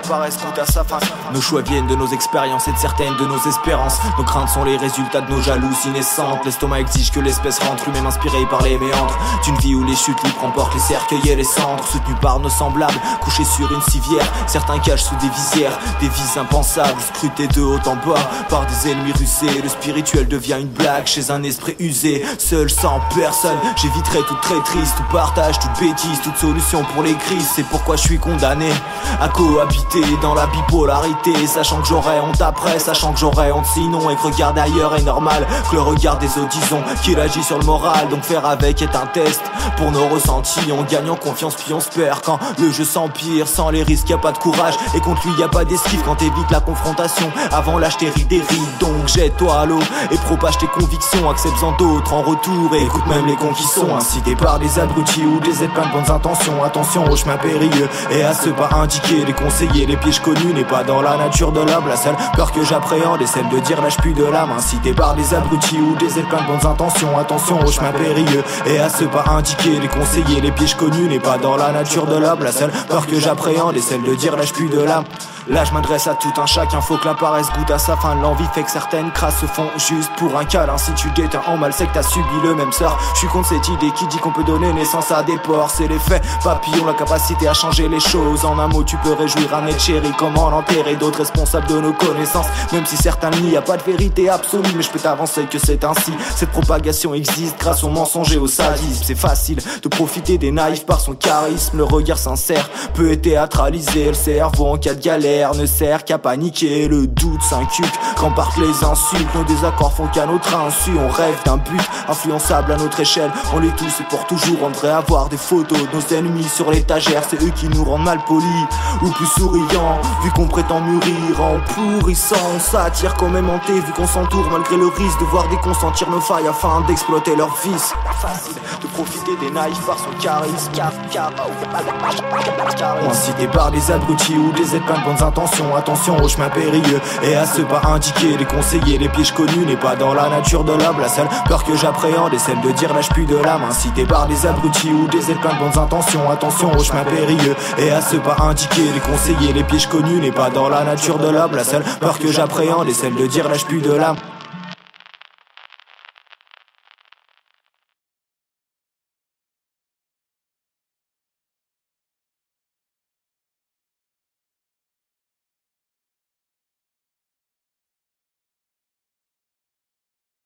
paraissent tout à sa fin. Nos choix viennent de nos expériences et de certaines de nos espérances. Nos craintes sont les résultats de nos jalousies naissantes. L'estomac exige que l'espèce rentre, lui-même inspiré par les méandres d'une vie où les chutes libres emportent les cercueils et les cendres. Soutenus par nos semblables, couchés sur une civière, certains cachent sous des visières des vies impensables, scrutés de haut en bas par des ennemis rusés. Le spirituel devient une blague chez un esprit usé. Seul, sans personne, j'éviterai toute traîtrise, tout partage, toute bêtise, toute solution pour les crises. C'est pourquoi je suis condamné à cohabiter dans la bipolarité, sachant que j'aurais honte après, sachant que j'aurais honte sinon, et que regarder ailleurs est normal, que le regard des autres disons qu'il agit sur le moral. Donc faire avec est un test pour nos ressentis. On gagne en confiance puis on se perd quand le jeu s'empire. Sans les risques y a pas de courage, et contre lui y a pas d'esquive quand t'évites la confrontation. Avant l'âge t'es des rides, donc jette-toi à l'eau et propage tes convictions, accepte-en d'autres en retour et écoute même les cons qui sont incités par des abrutis ou des êtres pleins de bonnes intentions. Attention au chemin périlleux et à ceux pas indiqués, les conseillers, les pièges connus n'est pas dans la nature de l'homme. La seule peur que j'appréhende est celle de dire lâche plus de l'âme, incité par des abrutis ou des êtres pleins de bonnes intentions. Attention au chemin périlleux et à ceux pas indiqués, les conseillers, les pièges connus n'est pas dans la nature de l'homme. La seule peur que j'appréhende est celle de dire lâche plus de l'âme. Là je m'adresse à tout un chacun, faut que la paresse goûte à sa fin. L'envie fait que certaines crasses se font juste pour un câlin. Si tu déteins en mal c'est que t'as subi le même sort. Je suis contre cette idée qui dit qu'on peut donner naissance à des porcs. C'est l'effet papillon, la capacité à changer les choses. En un mot tu peux réjouir un être chéri, comment l'enterrer d'autres responsables de nos connaissances. Même si certains le nient, y a pas de vérité absolue, mais je peux t'avancer que c'est ainsi. Cette propagation existe grâce au mensonge et au sadisme. C'est facile de profiter des naïfs par son charisme. Le regard sincère peut être théâtralisé. Le cerveau en cas de galère ne sert qu'à paniquer. Le doute s'inculque quand partent les insultes. Nos désaccords font qu'à notre insu on rêve d'un but influençable à notre échelle. On les touche et pour toujours. On devrait avoir des photos de nos ennemis sur l'étagère. C'est eux qui nous rendent mal polis ou plus souriants, vu qu'on prétend mûrir en pourrissant. On s'attire quand même hanté vu qu'on s'entoure malgré le risque de voir des cons sentir nos failles afin d'exploiter leurs vices. Facile de profiter des naïfs par son charisme. Incité par des abrutis ou des êtres pleins de bonnes intentions. Attention au chemin périlleux et à ceux pas indiqués, les conseillers, les pièges connus n'est pas dans la nature de l'homme. La seule peur que j'appréhende est celle de dire lâche plus de l'âme, incité par des abrutis ou des êtres pleins de bonnes intentions. Attention au chemin périlleux et à ceux pas indiqués, les conseillers, les pièges connus n'est pas dans la nature de l'homme. La seule peur que j'appréhende est celle de dire lâche plus de l'âme.